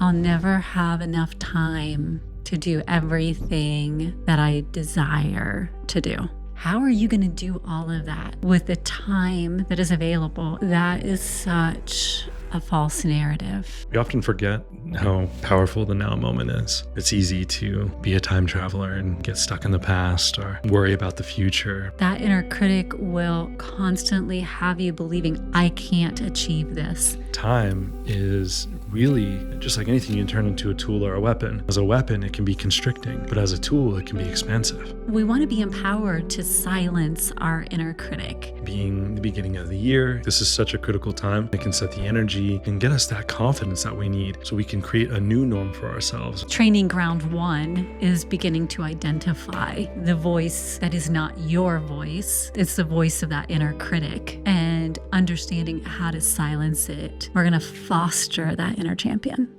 I'll never have enough time to do everything that I desire to do. How are you going to do all of that with the time that is available? That is such a false narrative. We often forget how powerful the now moment is. It's easy to be a time traveler and get stuck in the past or worry about the future. That inner critic will constantly have you believing, I can't achieve this. Time is really just like anything you can turn into a tool or a weapon. As a weapon, it can be constricting, but as a tool, it can be expansive. We want to be empowered to silence our inner critic. Being the beginning of the year, this is such a critical time. It can set the energy and get us that confidence that we need so we can create a new norm for ourselves. Training ground one is beginning to identify the voice that is not your voice. It's the voice of that inner critic, and understanding how to silence it. We're going to foster that inner champion.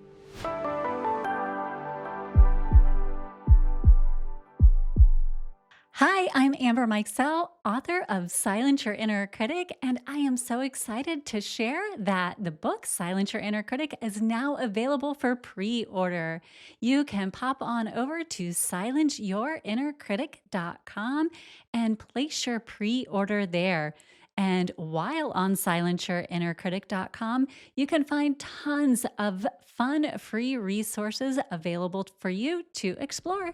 Hi, I'm Amber Mikesell, author of Silence Your Inner Critic, and I am so excited to share that the book Silence Your Inner Critic is now available for pre-order. You can pop on over to silenceyourinnercritic.com and place your pre-order there. And while on silenceyourinnercritic.com, you can find tons of fun free resources available for you to explore.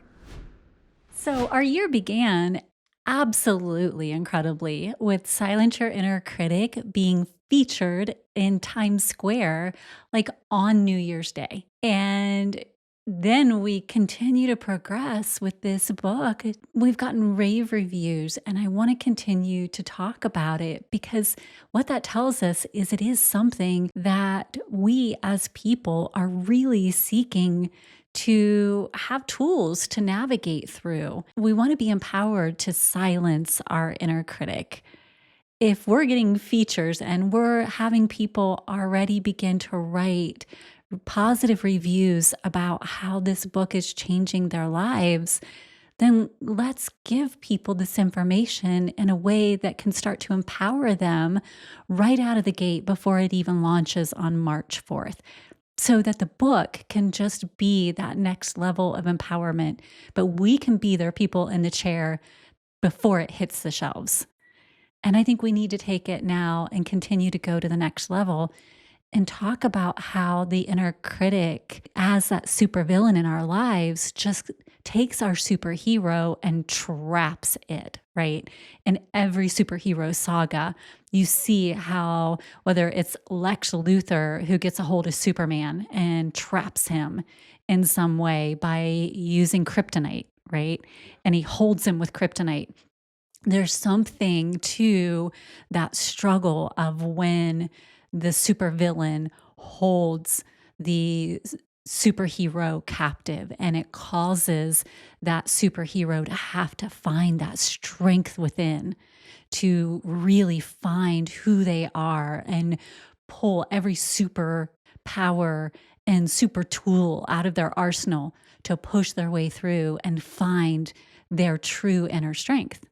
So our year began absolutely incredibly with Silence Your Inner Critic being featured in Times Square, like on New Year's Day. And then we continue to progress with this book. We've gotten rave reviews, and I want to continue to talk about it because what that tells us is it is something that we as people are really seeking to have tools to navigate through. We want to be empowered to silence our inner critic. If we're getting features and we're having people already begin to write positive reviews about how this book is changing their lives, then let's give people this information in a way that can start to empower them right out of the gate before it even launches on March 4th. So that the book can just be that next level of empowerment, but we can be their people in the chair before it hits the shelves. And I think we need to take it now and continue to go to the next level and talk about how the inner critic, as that supervillain in our lives, just takes our superhero and traps it, right? In every superhero saga, you see how, whether it's Lex Luthor who gets a hold of Superman and traps him in some way by using Kryptonite, right? And he holds him with Kryptonite. There's something to that struggle of when the supervillain holds the superhero captive, and it causes that superhero to have to find that strength within to really find who they are and pull every super power and super tool out of their arsenal to push their way through and find their true inner strength.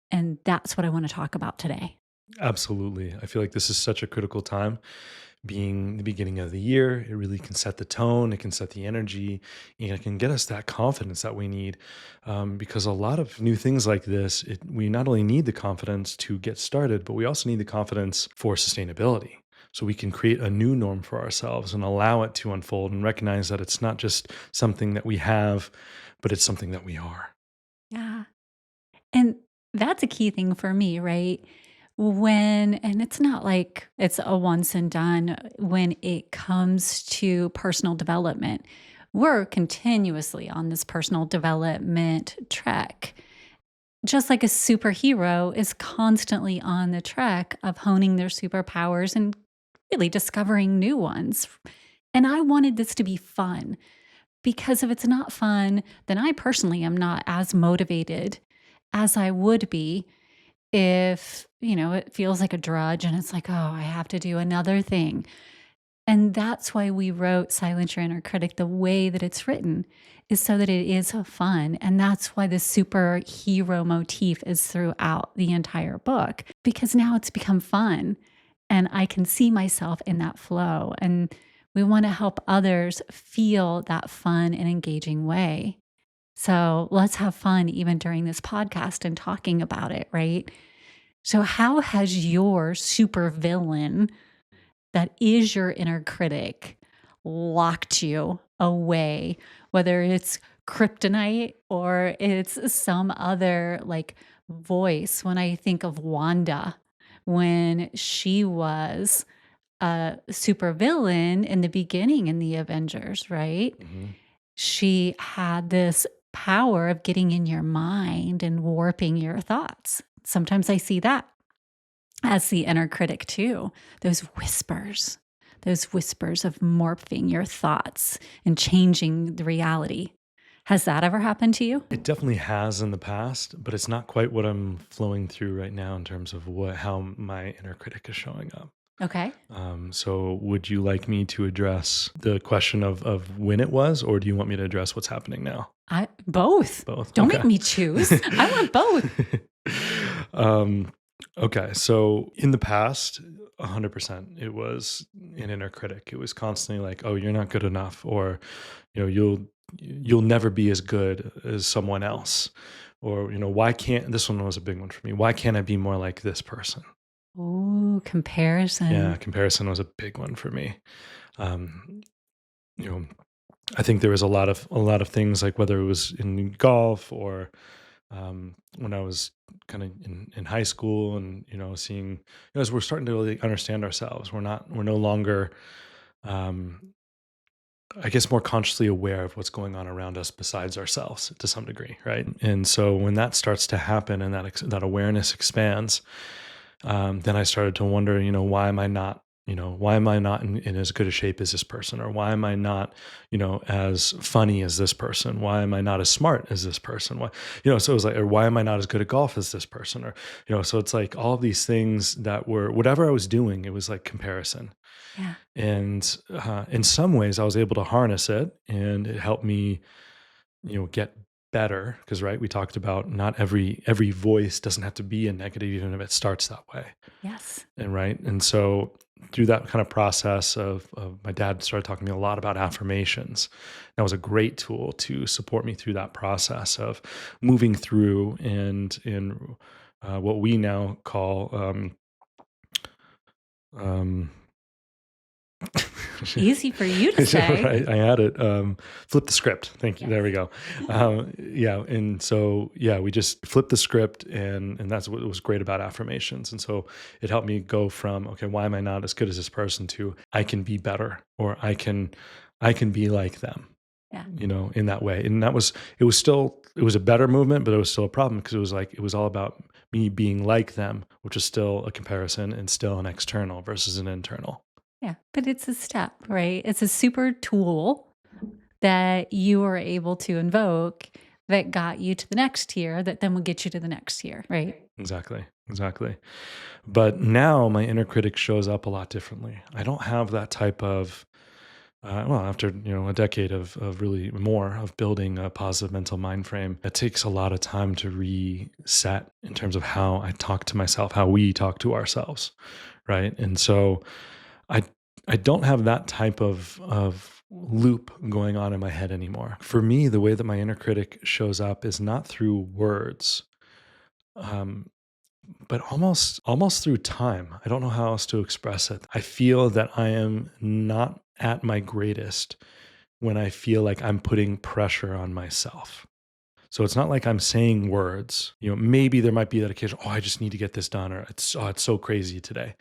And that's what I want to talk about today. Absolutely. I feel like this is such a critical time. Being the beginning of the year, it really can set the tone, it can set the energy, and it can get us that confidence that we need. Because a lot of new things like this, we not only need the confidence to get started, but we also need the confidence for sustainability. So we can create a new norm for ourselves and allow it to unfold and recognize that it's not just something that we have, but it's something that we are. Yeah. And that's a key thing for me, right? And it's not like it's a once and done when it comes to personal development. We're continuously on this personal development trek. Just like a superhero is constantly on the trek of honing their superpowers and really discovering new ones. And I wanted this to be fun because if it's not fun, then I personally am not as motivated as I would be if, it feels like a drudge and it's like, oh, I have to do another thing. And that's why we wrote Silence Your Inner Critic the way that it's written, is so that it is fun. And that's why the superhero motif is throughout the entire book, because now it's become fun and I can see myself in that flow. And We want to help others feel that fun and engaging way. So let's have fun even during this podcast and talking about it, right? So, how has your supervillain that is your inner critic locked you away, whether it's kryptonite or it's some other like voice? When I think of Wanda, when she was a supervillain in the beginning in the Avengers, right? Mhm. She had this power of getting in your mind and warping your thoughts. Sometimes I see that as the inner critic too. Those whispers of morphing your thoughts and changing the reality. Has that ever happened to you? It definitely has in the past, but it's not quite what I'm flowing through right now in terms of how my inner critic is showing up. Okay. So would you like me to address the question of when it was, or do you want me to address what's happening now? I both. Both. Don't make Okay. me choose. I want both. um, okay. So in the past, 100%, it was an inner critic. It was constantly like, "Oh, you're not good enough," or you'll never be as good as someone else, or why can't this one was a big one for me? Why can't I be more like this person? Ooh, Yeah, comparison. comparison was a big one for me. Um, you know, I think there was a lot of things like whether it was in golf or when I was kind of in high school, and seeing as we're starting to really understand ourselves, we're no longer um, I guess more consciously aware of what's going on around us besides ourselves to some degree, right? And so when that starts to happen and that awareness expands, then I started to wonder, why am I not in as good a shape as this person, or why am I not, as funny as this person? Why am I not as smart as this person? So it was like, or why am I not as good at golf as this person? Or, so it's like all these things that were whatever I was doing, it was like comparison. Yeah. And in some ways, I was able to harness it, and it helped me, get better. Because right, we talked about not every voice doesn't have to be a negative, even if it starts that way. Yes. And right, and so through that kind of process of my dad started talking to me a lot about affirmations. That was a great tool to support me through that process of moving through and in what we now call um, Easy for you to Yeah, say. right. I had it. Flip the script. Thank you. There Yes. we go. Yeah, and so yeah, we just flipped the script, and that's what was great about affirmations. And so it helped me go from, okay, why am I not as good as this person, to I can be better, or I can be like them. Yeah. In that way. And it was a better movement, but it was still a problem because it was all about me being like them, which is still a comparison and still an external versus an internal. Yeah. But it's a step, right? It's a super tool that you were able to invoke that got you to the next tier that then will get you to the next tier, right? Exactly. Exactly. But now my inner critic shows up a lot differently. I don't have that type of well, after a decade of really more of building a positive mental mind frame, it takes a lot of time to reset in terms of how I talk to myself, how we talk to ourselves, right? And so I I don't have that type of loop going on in my head anymore. For me, the way that my inner critic shows up is not through words. Um, but almost through time. I don't know how else to express it. I feel that I am not at my greatest when I feel like I'm putting pressure on myself. So it's not like I'm saying words. Maybe there might be that occasion, oh, I just need to get this done, or it's so crazy today.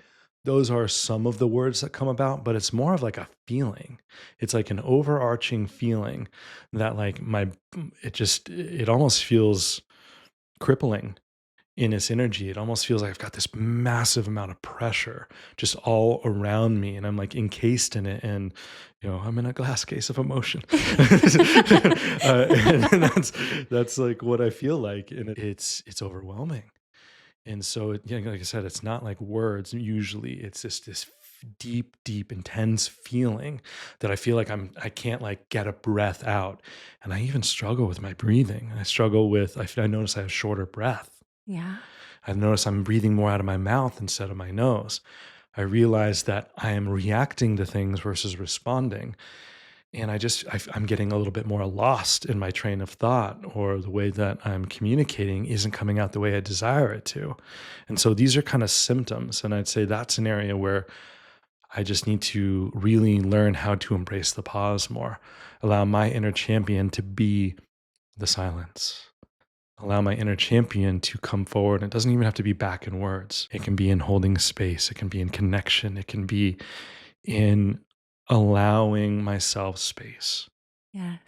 Those are some of the words that come about, but it's more of like a feeling. It's like an overarching feeling that like it almost feels crippling in its energy. It almost feels like I've got this massive amount of pressure just all around me, and I'm like encased in it, and I'm in a glass case of emotion. And that's like what I feel like, and it's overwhelming. And so, yeah, like I said, it's not like words. Usually, it's just this deep, deep, intense feeling that I feel like I can't like get a breath out, and I even struggle with my breathing. I struggle with. I notice I have shorter breath. Yeah. I've noticed I'm breathing more out of my mouth instead of my nose. I realize that I am reacting to things versus responding. And I'm getting a little bit more lost in my train of thought, or the way that I'm communicating isn't coming out the way I desire it to. And so these are kind of symptoms. And I'd say that's an area where I just need to really learn how to embrace the pause more, allow my inner champion to be the silence. Allow my inner champion to come forward. It doesn't even have to be back in words. It can be in holding space. It can be in connection. It can be in allowing myself space. Yes.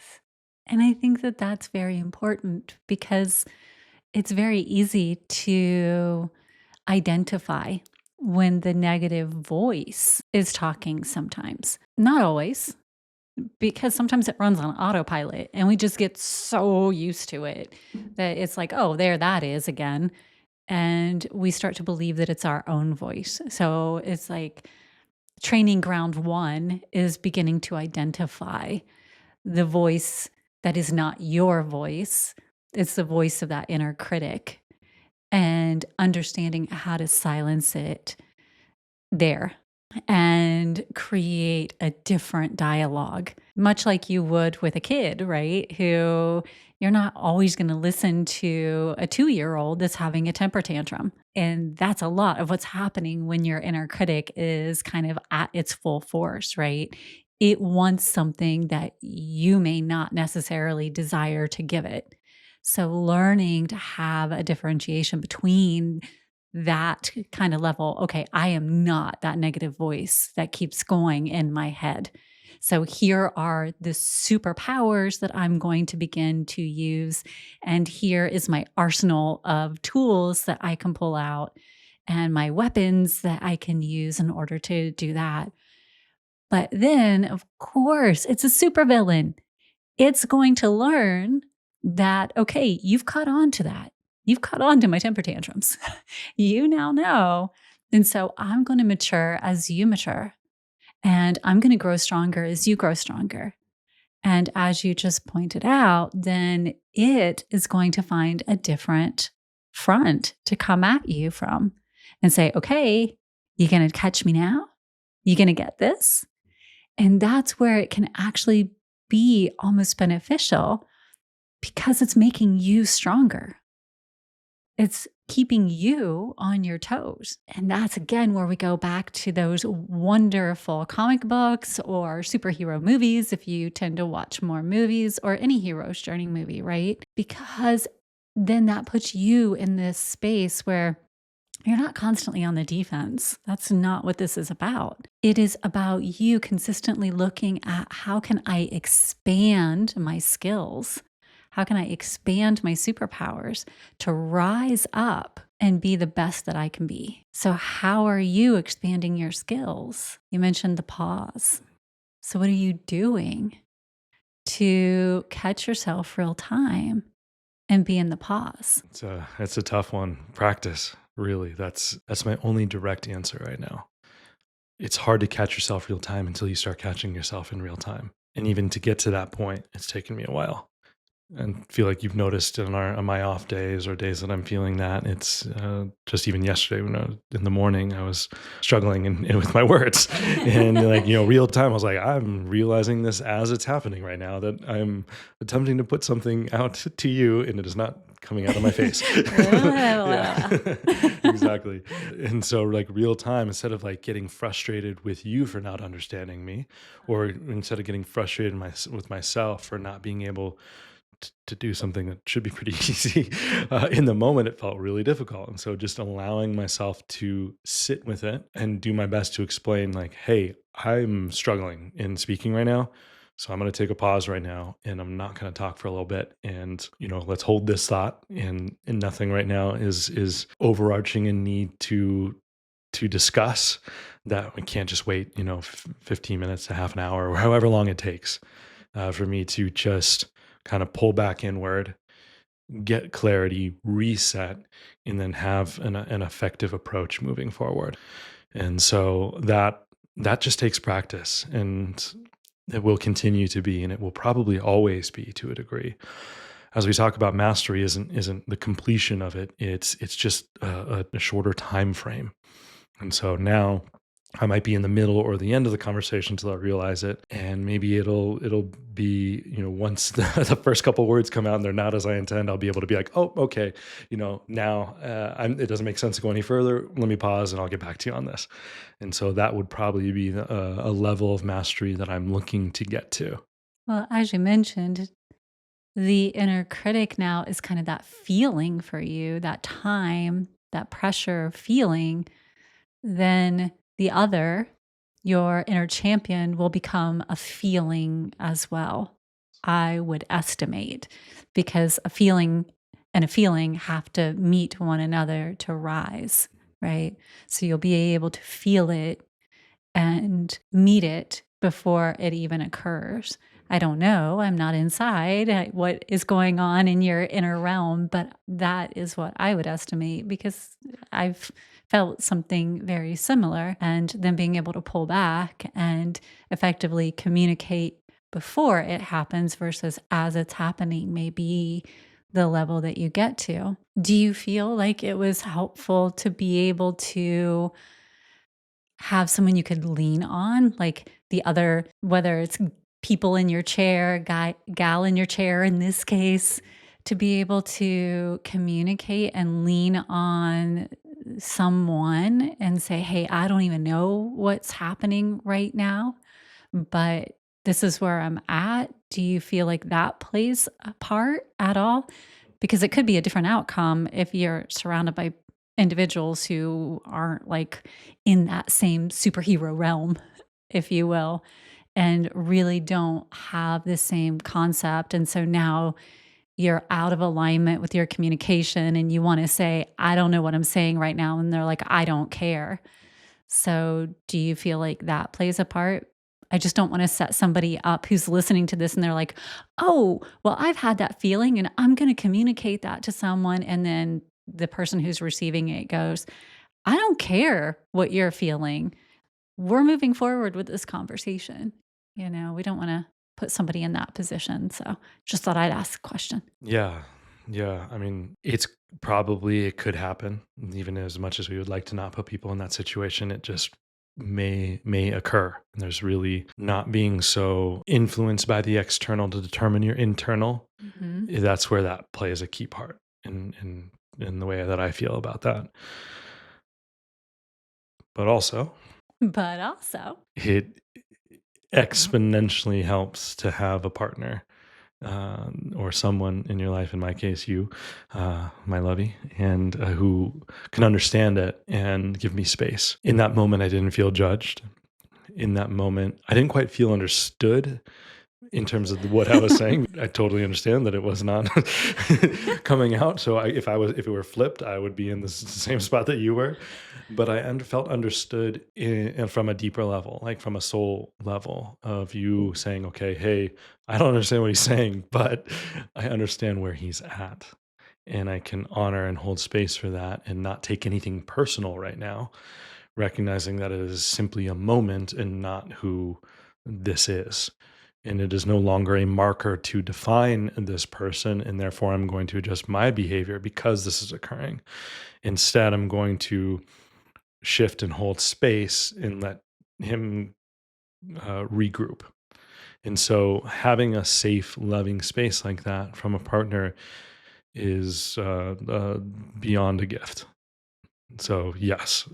And I think that that's very important because it's very easy to identify when the negative voice is talking sometimes. Not always, because sometimes it runs on autopilot and we just get so used to it that it's like, oh, there that is again. And we start to believe that it's our own voice. So it's like training ground one is beginning to identify the voice that is not your voice. It's the voice of that inner critic and understanding how to silence it there and create a different dialogue, much like you would with a kid, right? Who you're not always going to listen to a 2-year old that's having a temper tantrum. And that's a lot of what's happening when your inner critic is kind of at its full force, right? It wants something that you may not necessarily desire to give it. So, learning to have a differentiation between that kind of level. Okay, I am not that negative voice that keeps going in my head. So here are the superpowers that I'm going to begin to use. And here is my arsenal of tools that I can pull out and my weapons that I can use in order to do that. But then, of course, it's a supervillain. It's going to learn that, okay, you've caught on to that. You've caught on to my temper tantrums. You now know. And so I'm going to mature as you mature. And I'm going to grow stronger as you grow stronger. And as you just pointed out, then it is going to find a different front to come at you from and say, okay, you going to catch me now? You going to get this? And that's where it can actually be almost beneficial because it's making you stronger. It's keeping you on your toes. And that's again where we go back to those wonderful comic books or superhero movies, if you tend to watch more movies, or any hero's journey movie, right? Because then that puts you in this space where you're not constantly on the defense. That's not what this is about. It is about you consistently looking at how can I expand my skills? How can I expand my superpowers to rise up and be the best that I can be? So, how are you expanding your skills? You mentioned the pause. So, what are you doing to catch yourself real time and be in the pause? It's a tough one. Practice, really. That's my only direct answer right now. It's hard to catch yourself real time until you start catching yourself in real time. And even to get to that point, it's taken me a while. And feel like you've noticed on my off days, or days that I'm feeling that, it's just even yesterday when in the morning I was struggling with my words, and like, real time, I was like, I'm realizing this as it's happening right now, that I'm attempting to put something out to you and it is not coming out of my face. Yeah, exactly. And so like real time, instead of like getting frustrated with you for not understanding me, or instead of getting frustrated with myself for not being able to do something that should be pretty easy. In the moment, it felt really difficult. And so just allowing myself to sit with it and do my best to explain, like, hey, I'm struggling in speaking right now. So I'm going to take a pause right now and I'm not going to talk for a little bit. And, let's hold this thought. And nothing right now is overarching and need to discuss that. We can't just wait, 15 minutes to half an hour or however long it takes for me to just kind of pull back inward, get clarity, reset, and then have an effective approach moving forward. And so that just takes practice, and it will continue to be, and it will probably always be to a degree. As we talk about, mastery isn't the completion of it. It's just a shorter time frame. And so now I might be in the middle or the end of the conversation till I realize it, and maybe it'll be, once the first couple words come out and they're not as I intend, I'll be able to be like, oh, okay, now it doesn't make sense to go any further. Let me pause and I'll get back to you on this. And so that would probably be a level of mastery that I'm looking to get to. Well, as you mentioned, the inner critic now is kind of that feeling for you, that time, that pressure feeling. Then the other, your inner champion, will become a feeling as well, I would estimate, because a feeling and a feeling have to meet one another to rise, right? So you'll be able to feel it and meet it before it even occurs. I don't know. I'm not inside what is going on in your inner realm, but that is what I would estimate because I've felt something very similar. And then being able to pull back and effectively communicate before it happens versus as it's happening may be the level that you get to. Do you feel like it was helpful to be able to have someone you could lean on, like the other, whether it's people in your chair, gal in your chair in this case, to be able to communicate and lean on someone and say, "Hey, I don't even know what's happening right now, but this is where I'm at." Do you feel like that plays a part at all? Because it could be a different outcome if you're surrounded by individuals who aren't like in that same superhero realm, if you will, and really don't have the same concept. And so now you're out of alignment with your communication and you want to say, I don't know what I'm saying right now. And they're like, I don't care. So, do you feel like that plays a part? I just don't wanna set somebody up who's listening to this and they're like, "Oh, well, I've had that feeling and I'm gonna communicate that to someone," and then the person who's receiving it goes, "I don't care what you're feeling. We're moving forward with this conversation." We don't wanna put somebody in that position, so just thought I'd ask the question. Yeah. Yeah. I mean, it could happen, even as much as we would like to not put people in that situation. It just may occur. And there's really not being so influenced by the external to determine your internal. Mhm. That's where that plays a key part in the way that I feel about that. But also, But also it exponentially helps to have a partner or someone in your life, in my case, you, my lovey, and who can understand it and give me space. In that moment, I didn't feel judged. In that moment, I didn't quite feel understood in terms of what I was saying. I totally understand that it was not coming out. So if it were flipped, I would be in the same spot that you were. But I felt understood from a deeper level, like from a soul level of you saying, okay, hey, I don't understand what he's saying, but I understand where he's at. And I can honor and hold space for that and not take anything personal right now, recognizing that it is simply a moment and not who this is. And it is no longer a marker to define this person, and therefore I'm going to adjust my behavior because this is occurring. Instead, I'm going to shift and hold space and let him regroup. And so, having a safe, loving space like that from a partner is beyond a gift. So, yes,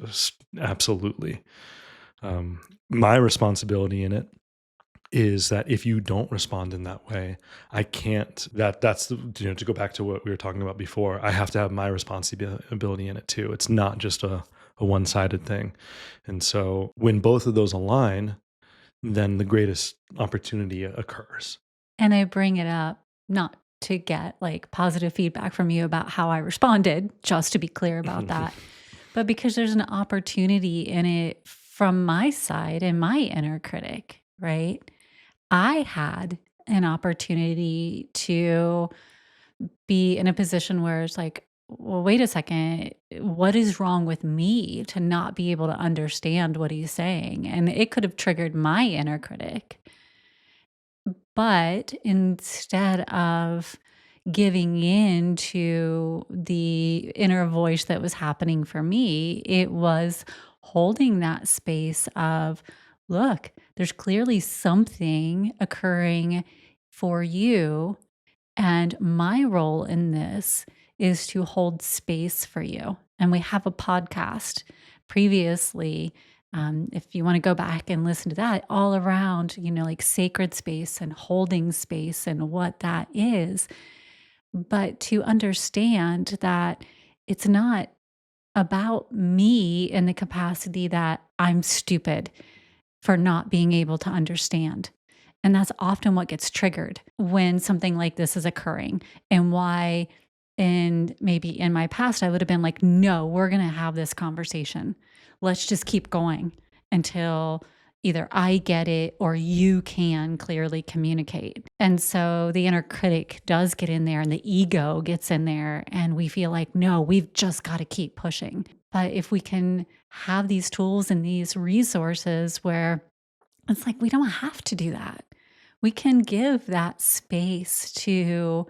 absolutely. My responsibility in it is that if you don't respond in that way, I can't. To go back to what we were talking about before. I have to have my responsibility in it too. It's not just a one sided thing. And so, when both of those align, then the greatest opportunity occurs. And I bring it up not to get like positive feedback from you about how I responded, just to be clear about that, but because there's an opportunity in it from my side and my inner critic, right? I had an opportunity to be in a position where it's like, well, wait a second, what is wrong with me to not be able to understand what he's saying? And it could have triggered my inner critic. But instead of giving in to the inner voice that was happening for me, it was holding that space of, look, there's clearly something occurring for you. And my role in this is to hold space for you. And we have a podcast previously. If you want to go back and listen to that, all around, like sacred space and holding space and what that is. But to understand that it's not about me in the capacity that I'm stupid for not being able to understand. And that's often what gets triggered when something like this is occurring, and why, and maybe in my past, I would have been like, no, we're going to have this conversation. Let's just keep going until either I get it or you can clearly communicate. And so the inner critic does get in there and the ego gets in there, and we feel like, no, we've just got to keep pushing. But if we can have these tools and these resources where it's like, we don't have to do that. We can give that space to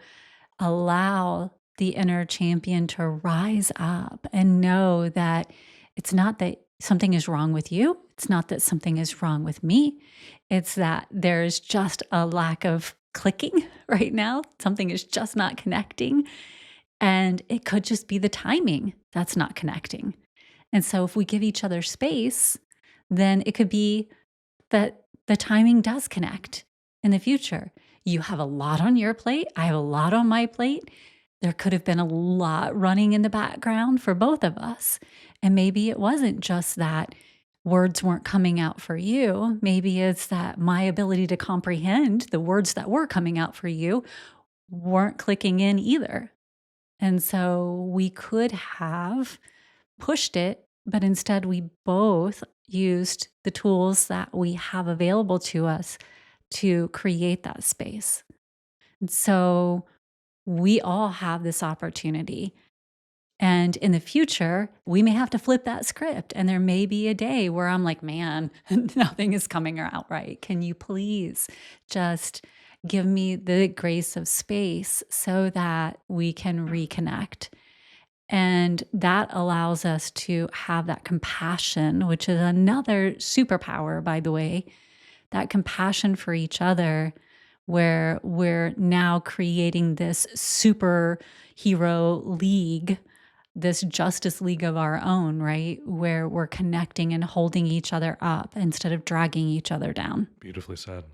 allow the inner champion to rise up and know that it's not that something is wrong with you. It's not that something is wrong with me. It's that there's just a lack of clicking right now. Something is just not connecting. And it could just be the timing that's not connecting. And so if we give each other space, then it could be that the timing does connect in the future. You have a lot on your plate. I have a lot on my plate. There could have been a lot running in the background for both of us. And maybe it wasn't just that words weren't coming out for you. Maybe it's that my ability to comprehend the words that were coming out for you weren't clicking in either. And so we could have pushed it, but instead we both used the tools that we have available to us to create that space. And so we all have this opportunity. And in the future, we may have to flip that script. And there may be a day where I'm like, man, nothing is coming out right. Can you please just give me the grace of space so that we can reconnect? And that allows us to have that compassion, which is another superpower, by the way, that compassion for each other, where we're now creating this superhero league, this justice league of our own, right? Where we're connecting and holding each other up instead of dragging each other down. Beautifully said.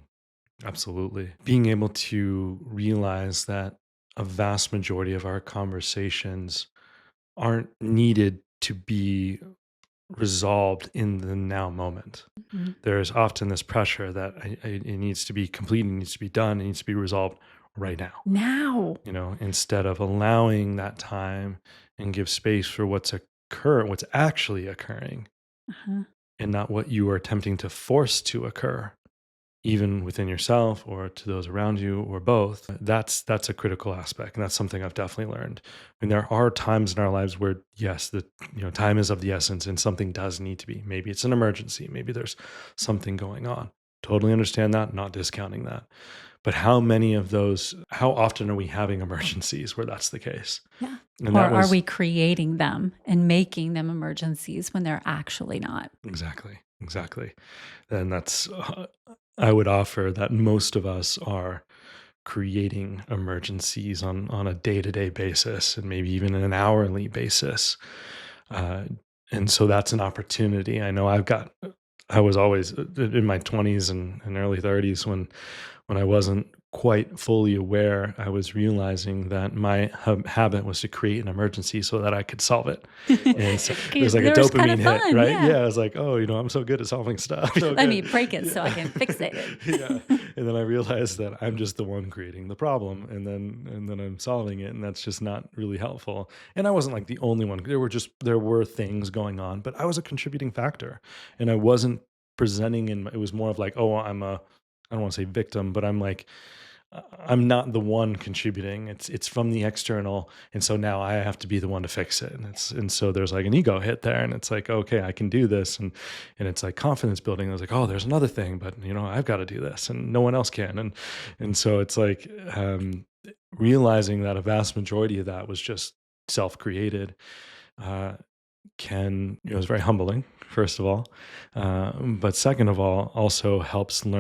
Absolutely. Being able to realize that a vast majority of our conversations aren't needed to be resolved in the now moment. Mhm. There's often this pressure that it needs to be complete, it needs to be done, it needs to be resolved right now. Now. Instead of allowing that time and give space for what's actually occurring, Uh-huh. and not what you are attempting to force to occur, even within yourself or to those around you or both. That's a critical aspect, and that's something I've definitely learned. There are times in our lives where, yes, the time is of the essence and something does need to be, maybe it's an emergency, maybe there's something going on. Totally understand that, not discounting that. But how often are we having emergencies where that's the case? Yeah. And Or that are was we creating them and making them emergencies when they're actually not? exactly. And I would offer that most of us are creating emergencies on a day-to-day basis, and maybe even an hourly basis. Uh, and so that's an opportunity. I was always in my 20s and early 30s when I wasn't quite fully aware. I was realizing that my habit was to create an emergency so that I could solve it. And so it was like a There was kind dopamine of hit, fun. right? Yeah. Yeah, I was like, oh, I'm so good at solving stuff. So Let me good. break it so I Yeah. can fix it. Yeah. And then I realized that I'm just the one creating the problem, and then I'm solving it, and that's just not really helpful. And I wasn't like the only one. There were things going on, but I was a contributing factor, and I wasn't presenting it was more of like, oh, I don't want to say victim, but I'm not the one contributing. It's from the external, and so now I have to be the one to fix it. And so there's like an ego hit there, and it's like, okay, I can do this, and it's like confidence building. I was like, oh, there's another thing, but I've got to do this, and no one else can. And so it's like realizing that a vast majority of that was just self created. Uh, can, is very humbling, first of all, but second of all, also helps you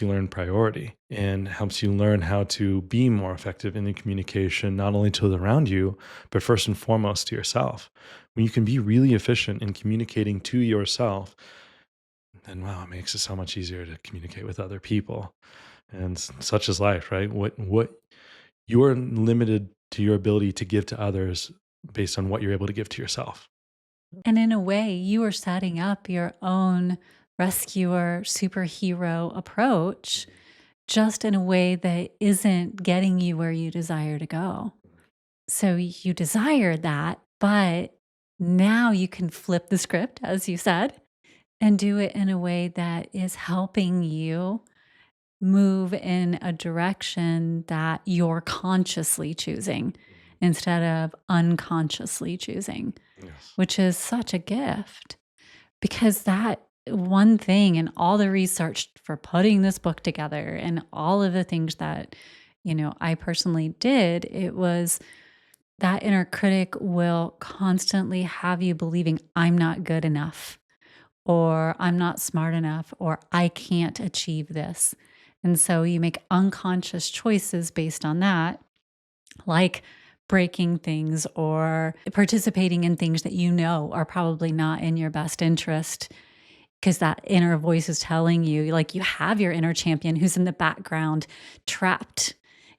learn priority and helps you learn how to be more effective in the communication, not only to those around you, but first and foremost to yourself. When you can be really efficient in communicating to yourself, then wow, it makes it so much easier to communicate with other people. And such is life, right? What you're limited to your ability to give to others based on what you're able to give to yourself. And in a way, you are setting up your own rescuer superhero approach just in a way that isn't getting you where you desire to go. So you desire that, but now you can flip the script, as you said, and do it in a way that is helping you move in a direction that you're consciously choosing instead of unconsciously choosing, Yes. which is such a gift because that one thing and all the research for putting this book together and all of the things that I personally did, it was that inner critic will constantly have you believing I'm not good enough or I'm not smart enough or I can't achieve this. And so you make unconscious choices based on that, like breaking things or participating in things that you know are probably not in your best interest because that inner voice is telling you, like, you have your inner champion who's in the background, trapped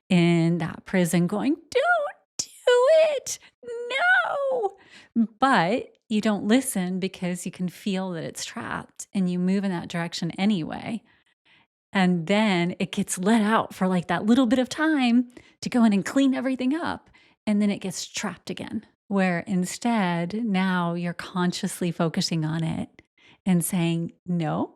in that prison, going, "Don't do it. No." But you don't listen because you can feel that it's trapped and you move in that direction anyway. And then it gets let out for like that little bit of time to go in and clean everything up. And then it gets trapped again. Where instead, now you're consciously focusing on it and saying, no,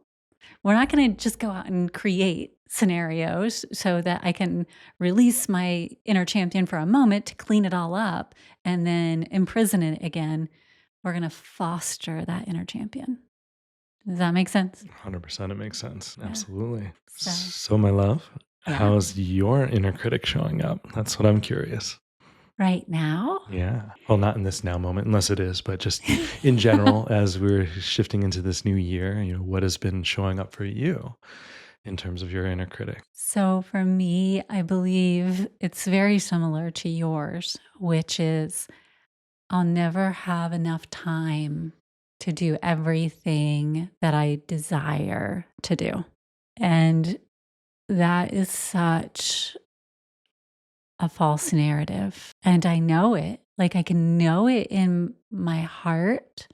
we're not going to just go out and create scenarios so that I can release my inner champion for a moment to clean it all up and then imprison it again. We're going to foster that inner champion. Does that make sense? 100% it makes sense. Yeah. Absolutely. So, So, my love, yeah. how's your inner critic showing up? That's what I'm curious. Right now? Yeah. Well, not in this now moment, unless it is, but just in general, as we're shifting into this new year, what has been showing up for you in terms of your inner critic? So for me, I believe it's very similar to yours, which is I'll never have enough time to do everything that I desire to do. And that is such a false narrative. And I know it. Like I can know it in my heart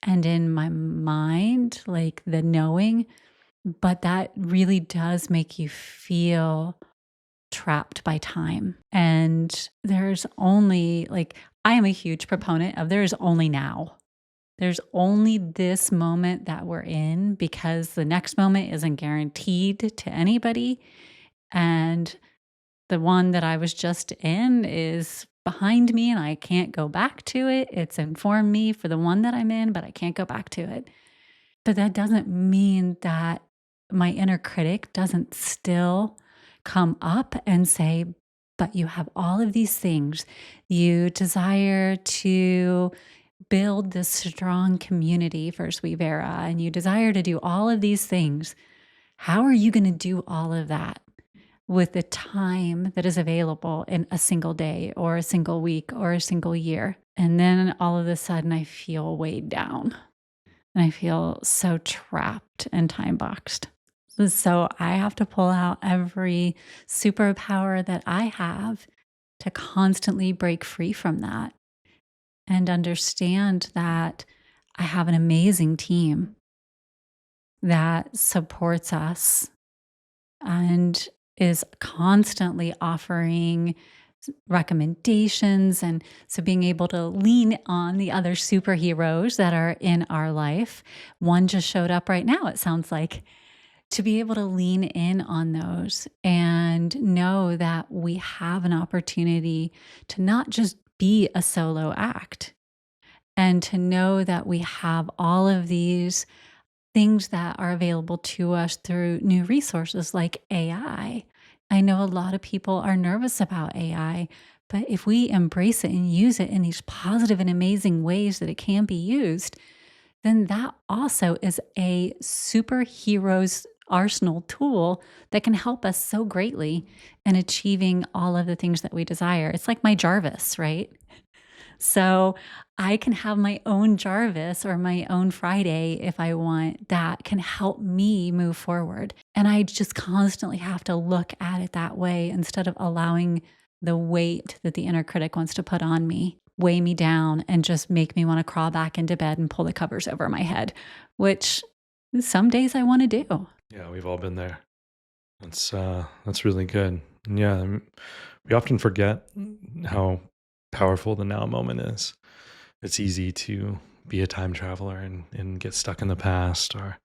and in my mind, like the knowing, but that really does make you feel trapped by time. And there's only like, I am a huge proponent of there is only now. There's only this moment that we're in because the next moment isn't guaranteed to anybody. And the one that I was just in is behind me and I can't go back to it. It's informed me for the one that I'm in, but I can't go back to it. But that doesn't mean that my inner critic doesn't still come up and say, but you have all of these things. You desire to build this strong community for Sweet Vera, and you desire to do all of these things. How are you going to do all of that with the time that is available in a single day or a single week or a single year? And then all of a sudden, I feel weighed down. And I feel so trapped and time boxed. So I have to pull out every superpower that I have to constantly break free from that and understand that I have an amazing team that supports us and is constantly offering recommendations. And so being able to lean on the other superheroes that are in our life. One just showed up right now, it sounds like, to be able to lean in on those and know that we have an opportunity to not just be a solo act and to know that we have all of these things that are available to us through new resources like AI. I know a lot of people are nervous about AI, But if we embrace it and use it in these positive and amazing ways that it can be used, then that also is a superhero's arsenal tool that can help us so greatly in achieving all of the things that we desire. It's like my Jarvis, right? So I can have my own Jarvis or my own Friday if I want that can help me move forward. And I just constantly have to look at it that way instead of allowing the weight that the inner critic wants to put on me weigh me down and just make me want to crawl back into bed and pull the covers over my head, which some days I want to do. Yeah, we've all been there. That's really good. And yeah, we often forget how powerful the now moment is. It's easy to be a time traveler and get stuck in the past, or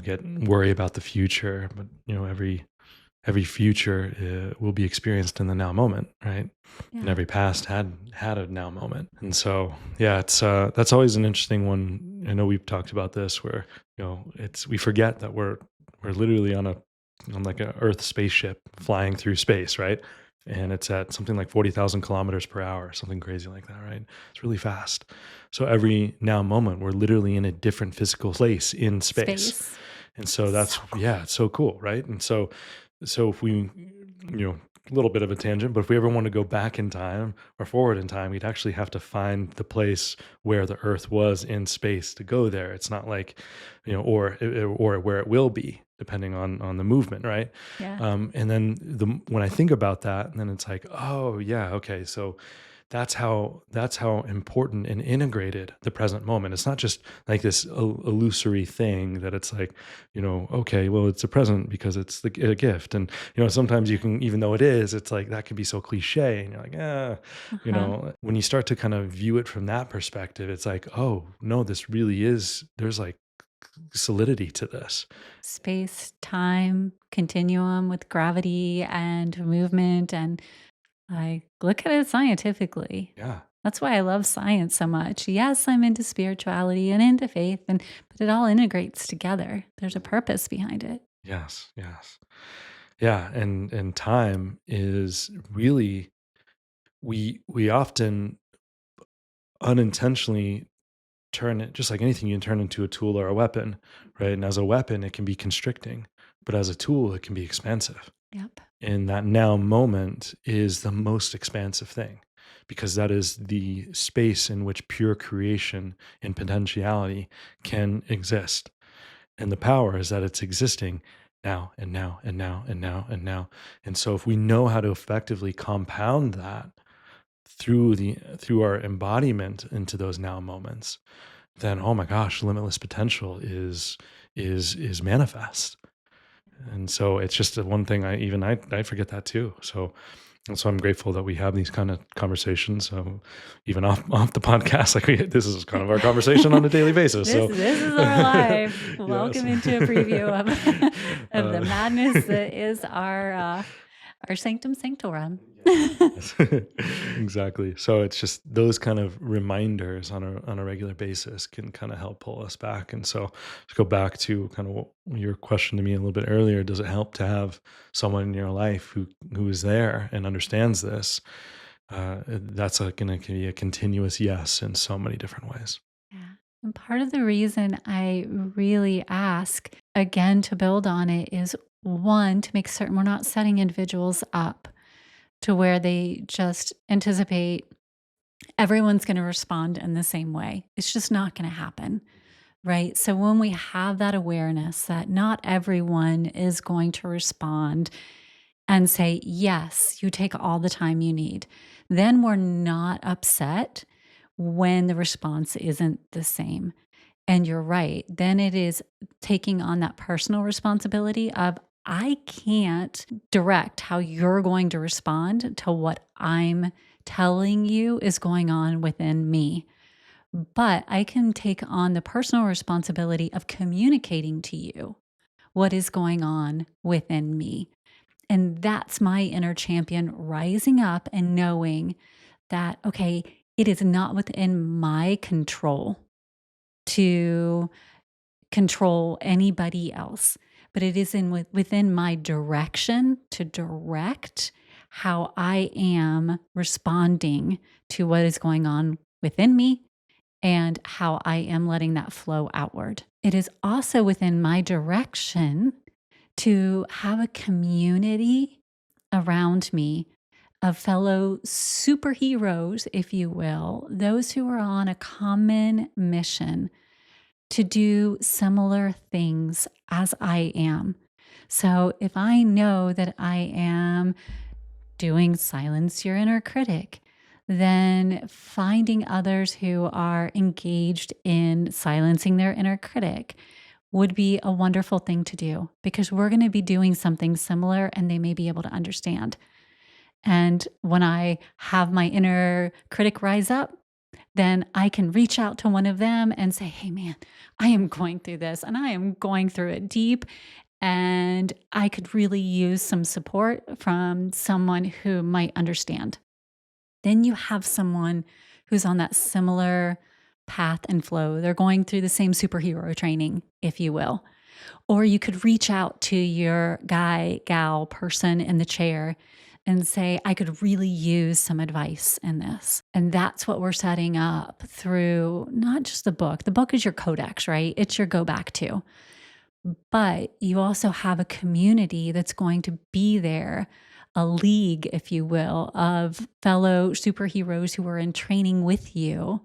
get worry about the future. But every future will be experienced in the now moment, right? And Yeah. every past had a now moment. And so yeah, it's that's always an interesting one. I know we've talked about this where it's we forget that we're literally on like a Earth spaceship flying through space, right? And it's at something like 40,000 kilometers per hour, something crazy like that, right? It's really fast. So every now moment, we're literally in a different physical place in space. Space. And so So that's, cool. yeah, it's so cool, right? And so if we, a little bit of a tangent, but if we ever want to go back in time or forward in time, we'd actually have to find the place where the Earth was in space to go there. It's not like, or where it will be, depending on the movement, right? Yeah. And then when I think about that, then it's like, oh yeah, okay, so that's how important and integrated the present moment. It's not just like this illusory thing that it's like, okay, well, it's a present because it's a gift, and sometimes you can, even though it is, it's like that can be so cliche, and you're like, Uh-huh. when you start to kind of view it from that perspective, it's like, oh no, this really is. There's like solidity to this. Space, time, continuum with gravity and movement. And I look at it scientifically. Yeah. That's why I love science so much. Yes, I'm into spirituality and into faith, but it all integrates together. There's a purpose behind it. Yes. Yes. Yeah. And time is really, we often unintentionally turn it, just like anything, you can turn into a tool or a weapon, right? And as a weapon, it can be constricting, but as a tool, it can be expansive. Yep. And that now moment is the most expansive thing, because that is the space in which pure creation and potentiality can exist. And the power is that it's existing now and now and now and now and now. And so if we know how to effectively compound that through our embodiment into those now moments, then oh my gosh, limitless potential is manifest. And so it's just the one thing I forget that too. So and so I'm grateful that we have these kind of conversations, even off the podcast. Like this is kind of our conversation on a daily basis. This So this is our life. yes. Welcome into a preview of of the uh, madness that is our sanctum sanctorum. Yes. Exactly. So it's just those kind of reminders on a regular basis can kind of help pull us back. And so to go back to kind of what your question to me a little bit earlier, does it help to have someone in your life who is there and understands this? That's going to be a continuous yes in so many different ways. Yeah. And part of the reason I really ask again to build on it is one, to make certain we're not setting individuals up to where they just anticipate everyone's going to respond in the same way. It's just not going to happen. Right. So when we have that awareness that not everyone is going to respond and say, yes, you take all the time you need, then we're not upset when the response isn't the same. And you're right. Then it is taking on that personal responsibility of, I can't direct how you're going to respond to what I'm telling you is going on within me. But I can take on the personal responsibility of communicating to you what is going on within me. And that's my inner champion rising up and knowing that, okay, it is not within my control to control anybody else, but it is within my direction to direct how I am responding to what is going on within me and how I am letting that flow outward. It is also within my direction to have a community around me of fellow superheroes, if you will, those who are on a common mission to do similar things as I am. So if I know that I am doing silence your inner critic, then finding others who are engaged in silencing their inner critic would be a wonderful thing to do because we're going to be doing something similar and they may be able to understand. And when I have my inner critic rise up, then I can reach out to one of them and say, hey, man, I am going through this and I am going through it deep. And I could really use some support from someone who might understand. Then you have someone who's on that similar path and flow. They're going through the same superhero training, if you will. Or you could reach out to your guy, gal, person in the chair and say, I could really use some advice in this. And that's what we're setting up through not just the book. The book is your codex, right? It's your go back to. But you also have a community that's going to be there, a league, if you will, of fellow superheroes who are in training with you,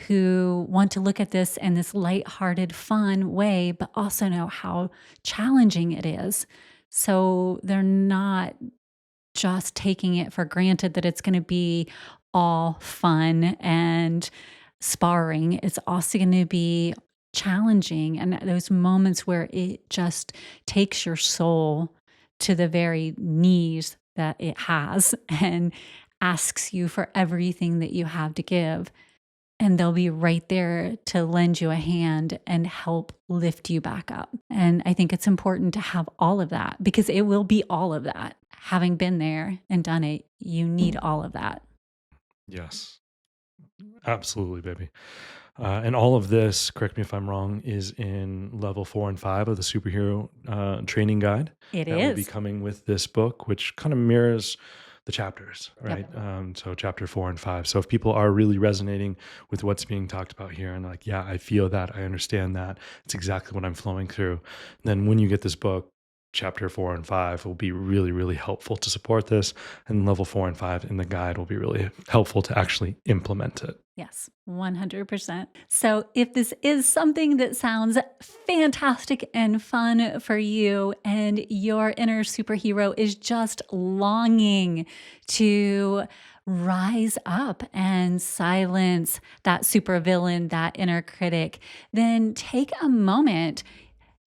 who want to look at this in this lighthearted, fun way, but also know how challenging it is. So they're not just taking it for granted that it's going to be all fun and sparring. It's also going to be challenging and those moments where it just takes your soul to the very knees that it has and asks you for everything that you have to give. And they'll be right there to lend you a hand and help lift you back up. And I think it's important to have all of that because it will be all of that. Having been there and done it, you need all of that. Yes, absolutely, baby. And all of this, correct me if I'm wrong, is in level 4 and 5 of the superhero training guide It that will be is. coming with this book, which kind of mirrors the chapters, right? Yep. So chapter 4 and 5. So if people are really resonating with what's being talked about here and like, yeah, I feel that, I understand that, it's exactly what I'm flowing through. Then when you get this book, chapter 4 and 5 will be really, really helpful to support this. And level 4 and 5 in the guide will be really helpful to actually implement it. Yes, 100%. So, if this is something that sounds fantastic and fun for you, and your inner superhero is just longing to rise up and silence that supervillain, that inner critic, then take a moment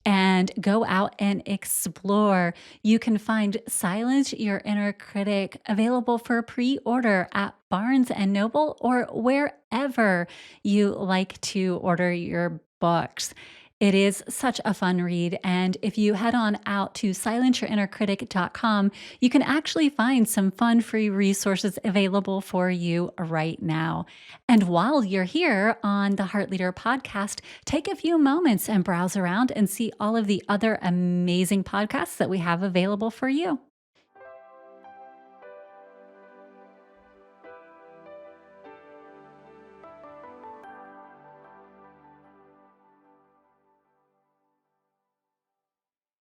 and go out and explore. You can find Silence Your Inner Critic available for pre-order at Barnes and Noble or wherever you like to order your books. It is such a fun read. And if you head on out to silenceyourinnercritic.com, you can actually find some fun free resources available for you right now. And while you're here on the Heart Leader podcast, take a few moments and browse around and see all of the other amazing podcasts that we have available for you.